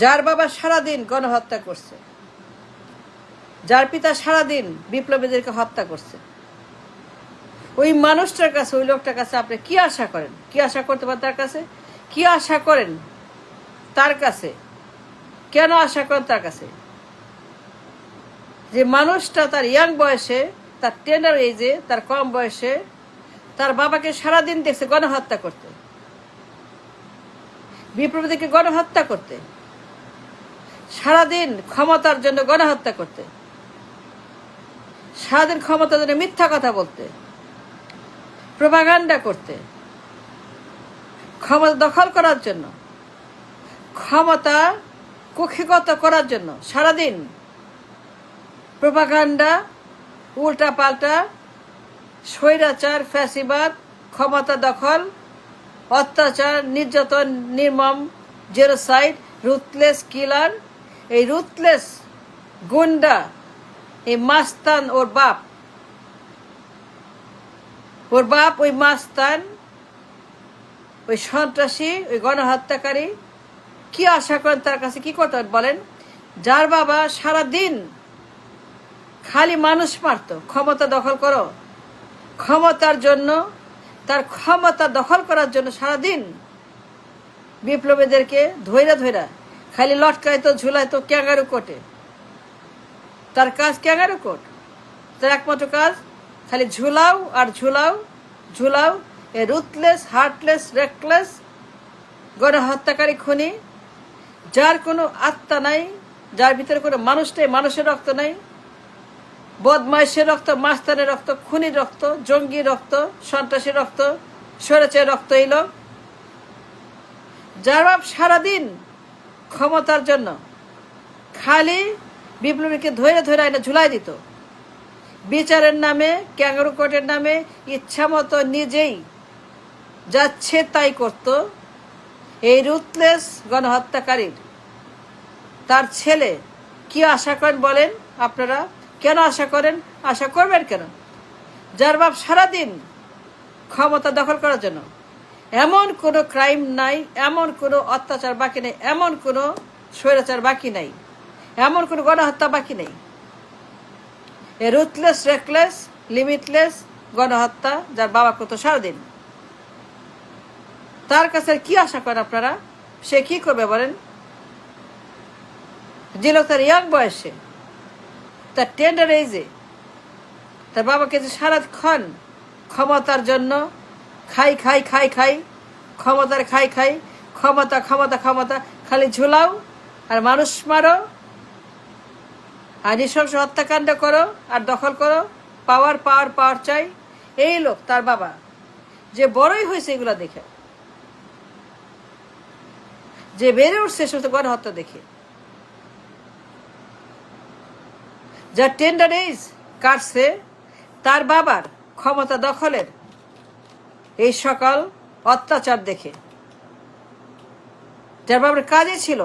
যার বাবা সারাদিন গণহত্যা করছে, যার পিতা সারাদিন বিপ্লবীদেরকে হত্যা করছে, ওই মানুষটার কাছে, ওই লোকটার কাছে আপনি কি আশা করেন? কি আশা করতে পারেন তার কাছে? কি আশা করেন তার কাছে? কেন আশা করেন তার কাছে? যে মানুষটা তার ইয়াং বয়সে, তার টেন্ডার এজে, তার কম বয়সে তার বাবাকে সারাদিন দেখছে গণহত্যা করতে, বিপ্লবীদেরকে গণহত্যা করতে, সারাদিন ক্ষমতার জন্য গণহত্যা করতে, সারাদিন ক্ষমতার জন্য মিথ্যা কথা বলতে, প্রোপাগান্ডা করতে, ক্ষমতা দখল করার জন্য, ক্ষমতা কুক্ষিগত করার জন্য সারাদিন প্রোপাগান্ডা, উল্টা পাল্টা, স্বৈরাচার, ফ্যাসিবাদ, ক্ষমতা দখল, অত্যাচার, নির্যাতন, নির্মম, জেনোসাইড, রুথলেস কিলার, এই রুথলেস গুন্ডা, এই মাস্তান, ওর বাপ ওই মাস্তান, ওই সন্ত্রাসী, ওই গণহত্যাকারী, কি আশা করেন তার কাছে? কি করতে বলেন? যার বাবা সারাদিন খালি মানুষ মারত, ক্ষমতা দখল করো, ক্ষমতার জন্য, তার ক্ষমতা দখল করার জন্য সারাদিন বিপ্লবীদেরকে ধৈরা ধৈরা খালি লটকাইতো, ঝুলাইতো ক্যাঙ্গারু কোটে। তার কাজ ক্যাঙ্গারু কোট, তার একমাত্র কাজ খালি ঝুলাও আর ঝুলাও, ঝুলাও। এ রুথলেস, হার্টলেস, রেকলেস গণহত্যাকারী খুনি, যার কোনো আত্মা নাই, যার ভিতরে কোনো মানুষ নেই, মানুষের রক্ত নাই, বদমাইশের রক্ত, মাস্তানের রক্ত, খুনির রক্ত, জঙ্গির রক্ত, সন্ত্রাসীর রক্ত, স্বৈরাচারের রক্ত। এই লোক, যার বাপ সারাদিন ক্ষমতার জন্য খালি বিপ্লবীকে ধরে ধরে এনে ঝুলাই দিত, বিচারের নামে, ক্যাঙ্গারু কোর্টের নামে ইচ্ছা মতো নিজেই যাচ্ছে তাই করত। এই রুথলেস গণহত্যাকারীর তার ছেলে কি আশা করেন বলেন আপনারা? কেন আশা করেন? আশা করবেন কেন? যার বাপ সারাদিন ক্ষমতা দখল করার জন্য, এমন কোনো ক্রাইম নাই, এমন কোনো অত্যাচার বাকি নেই, এমন কোনো স্বৈরাচার বাকি নাই, এমন কোনো গণহত্যা বাকি নেই। এ রুথলেস, রেকলেস, লিমিটলেস গণহত্যা যার বাবা করতো সারাদিন, তার কাছে কি আশা করেন আপনারা? সে কি করবে বলেন? যে লোক তার ইয়াং বয়সে, তার টেন্ডার এজে, তার বাবাকে যে সারাক্ষণ ক্ষমতার জন্য খাই খাই খাই খাই, ক্ষমতার খাই খাই, ক্ষমতা ক্ষমতা ক্ষমতা, খালি ঝুলাও আর মানুষ মারো আর নৃশংস হত্যাকাণ্ড করো আর দখল করো, পাওয়ার পাওয়ার পাওয়ার চাই। এই লোক তার বাবা যে বড়ই হয়েছে এগুলা দেখে, যে বেড়ে উঠছে সমস্ত গণহত্যা দেখে, যার টেন্ডার এজ কাটছে তার বাবার ক্ষমতা দখলের এই সকল অত্যাচার দেখে, যার বাবার কাজই ছিল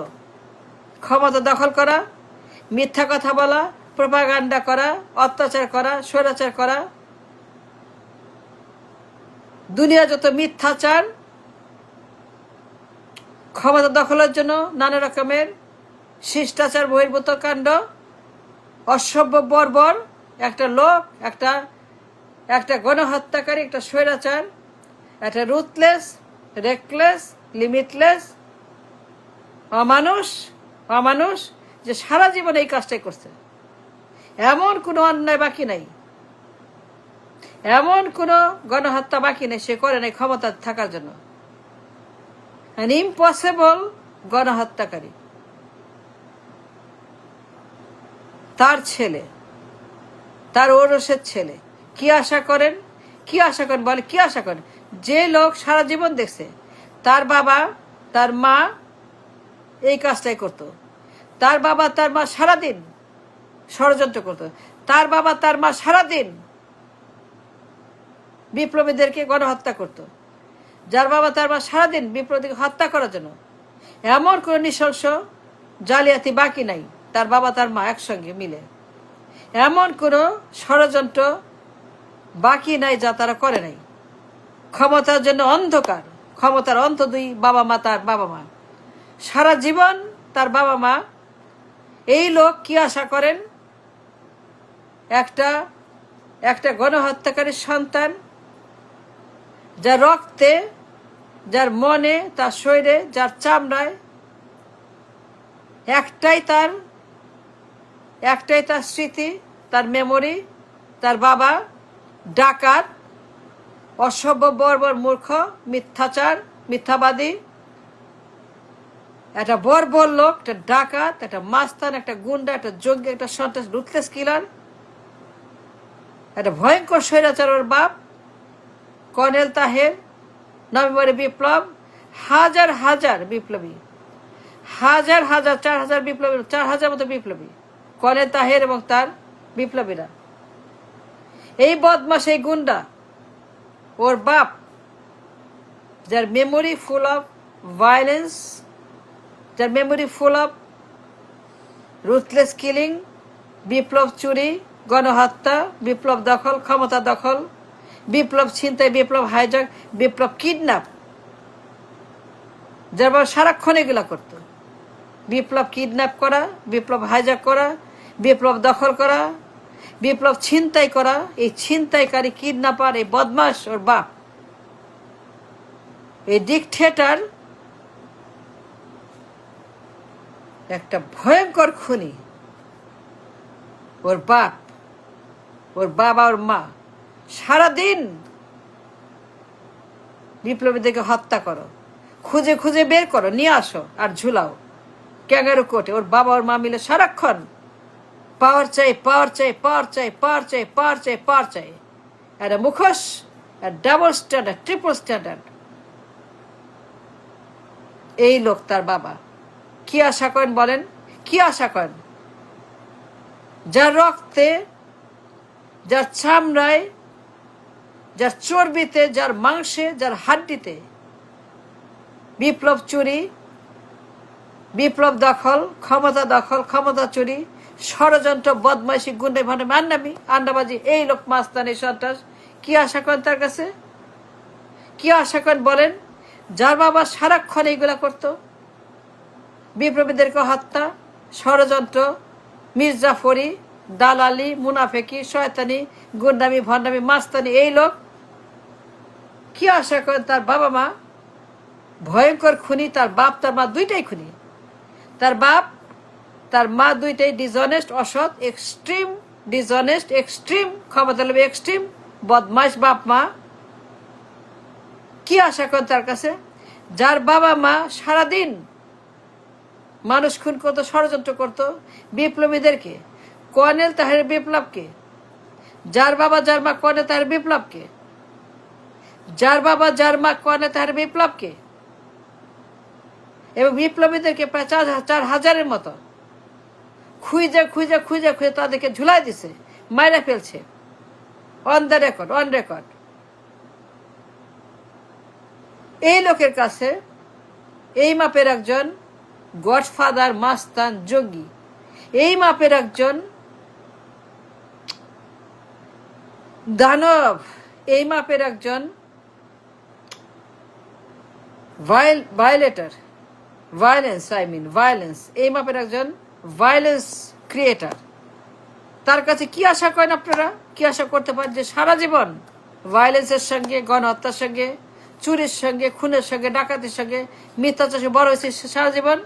ক্ষমতা দখল করা, মিথ্যা কথা বলা, প্রোপাগান্ডা করা, অত্যাচার করা, স্বৈরাচার করা, দুনিয়া যত মিথ্যাচার, ক্ষমতা দখলের জন্য নানা রকমের শিষ্টাচার বহির্ভূত কাণ্ড, অসভ্য বর্বর একটা লোক, একটা গণহত্যাকারী, একটা স্বৈরাচার, একটা রুথলেস, রেকলেস, লিমিটলেস অমানুষ যে সারা জীবন এই কাজটাই করছে। এমন কোনো অন্যায় বাকি নাই, এমন কোনো গণহত্যা বাকি নেই সে করে নাই ক্ষমতা থাকার জন্য। অ্যান ইম্পসিবল গণহত্যাকারী। তার ছেলে, তার ঔরসের ছেলে কি আশা করেন? কি আশা করেন বলে? কি আশা করেন? যে লোক সারা জীবন দেখছে তার বাবা, তার মা এই কাজটাই করতো, তার বাবা তার মা সারাদিন ষড়যন্ত্র করতো, তার বাবা তার মা সারাদিন বিপ্লবীদেরকে গণহত্যা করতো, যার বাবা তার মা সারাদিন বিপ্লবীদেরকে হত্যা করার জন্য, এমন কোনো নৃশংস জালিয়াতি বাকি নাই তার বাবা তার মা একসঙ্গে মিলে, এমন কোনো ষড়যন্ত্র বাকি নাই যা তারা করে নাই। ক্ষমতার জন্য অন্ধকার, ক্ষমতার অন্ধ দুই বাবা মা, তার বাবা মা সারা জীবন তার বাবা মা, এই লোক কি আশা করেন? একটা একটা গণহত্যাকারী সন্তান, যার রক্তে, যার মনে, তার শরীরে, যার চামড়ায় একটাই তার স্মৃতি, তার মেমোরি, তার বাবা ডাকাত, অসভ্য, বর্বর, মূর্খ, মিথ্যাবাদী, একটা বর্বর লোক, একটা ডাকাত, একটা মাস্তান, একটা গুন্ডা, একটা জঙ্গি, একটা সন্ত্রাস, রুথলেস কিলার, একটা ভয়ঙ্কর স্বৈরাচার ওর বাপ কর্নেল তাহের। নভেম্বরে বিপ্লব, হাজার হাজার বিপ্লবী, হাজার 4,000 বিপ্লবী, 4,000 মতো বিপ্লবী, কর্নেল তাহের এবং তার বিপ্লবীরা। এই বদমাস, এই গুন্ডা, ওর বাপ, যার মেমোরি ফুল অফ ভায়োলেন্স, যার memory full of ruthless killing, বিপ্লব চুরি, গণহত্যা, বিপ্লব দখল, ক্ষমতা দখল, বিপ্লব ছিনতাই, বিপ্লব হাইজ্যাক, বিপ্লব কিডন্যাপ, যার বাবা সারাক্ষণ এগুলা করত। বিপ্লব কিডন্যাপ করা, বিপ্লব হাইজ্যাক করা, বিপ্লব দখল করা, বিপ্লব ছিনতাই করা। এই ছিনতাইকারী, কিডন্যাপার, এই বদমাস ওর বাপ, এই ডিকটেটর, একটা ভয়ঙ্কর খুনি ওর বাপ, ওর বাবা, ওর মা। সারাদিন বিপ্লবীদেরকে হত্যা করো, খুঁজে খুঁজে বের করো, নিয়ে আসো আর ঝুলাও ক্যাঙ্গারু কোর্টে। ওর বাবা, ওর মা মিলে সারাক্ষণ পাওয়ার চাই, পাওয়ার চাই, পাওয়ার চাই, পাওয়ার চাই, পাওয়ার চাই, পাওয়ার চাই। একটা মুখোশ, ডাবল স্ট্যান্ডার্ড, ট্রিপল স্ট্যান্ডার্ড। এই লোক তার বাবা। কি আশা করেন বলেন? কি আশা করেন? যার রক্তে, যার চামড়ায়, যার চর্বিতে, যার মাংসে, যার হাড্ডিতে বিপ্লব চুরি, বিপ্লব দখল, ক্ষমতা চুরি, ষড়যন্ত্র, বদমাইশি, গুন্ডে, ভান্ডামি, আন্ডাবাজি, এই লোক মাস্তানি, সন্ত্রাস। কি আশা করেন তার কাছে? কি আশা করেন বলেন? যার বাবা সারাক্ষণ এইগুলা করত, বিপ্লবীদেরকে হত্যা, ষড়যন্ত্র, মির্জাফরি, দালালি, মুনাফেকি, শয়তানি, গুন্ডামি, ভণ্ডামি, মাস্তানি, এই লোক। কি আশা করেন তার বাবা মা? ভয়ঙ্কর খুনি। তার বাপ, তার মা দুইটাই খুনি। তার বাপ, তার মা দুইটাই ডিসঅনেস্ট, অসৎ, এক্সট্রিম ডিসঅনেস্ট, এক্সট্রিম ক্ষমতা লোভী, এক্সট্রিম বদমাইশ বাপ মা। কি আশা করেন তার কাছে? যার বাবা মা সারাদিন মানুষ খুন করতো, ষড়যন্ত্র করতো, বিপ্লবীদেরকে, কর্নেল তাহের বিপ্লবকে, যার বাবা যার মা কর্নেল তাহের বিপ্লবকে, যার বাবা যার মা কর্নেল তাহের বিপ্লবকে, এবং বিপ্লবীদেরকে প্রায় 4,000-এর মতো খুঁজে খুঁজে খুঁজে খুঁজে তাদেরকে ঝুলাই দিছে, মাইরা ফেলছে। On the record, on record. এই লোকের কাছে এই মাপের একজন গডফাদার, মাস্তান, যোগী, এই মাপের একজন দানব, এই মাপের একজন ভায়োলেটর, ভায়োলেন্স, এই মাপের একজন ভায়োলেন্স ক্রিয়েটার। তার কাছে কি আশা করেন আপনারা? কি আশা করতে পারেন? যে সারা জীবন ভায়োলেন্সের সঙ্গে, গণহত্যার সঙ্গে, চুরির সঙ্গে, খুনের সঙ্গে, ডাকাতির সঙ্গে, মিথ্যাচার সঙ্গে বড় হয়েছে সারা জীবন।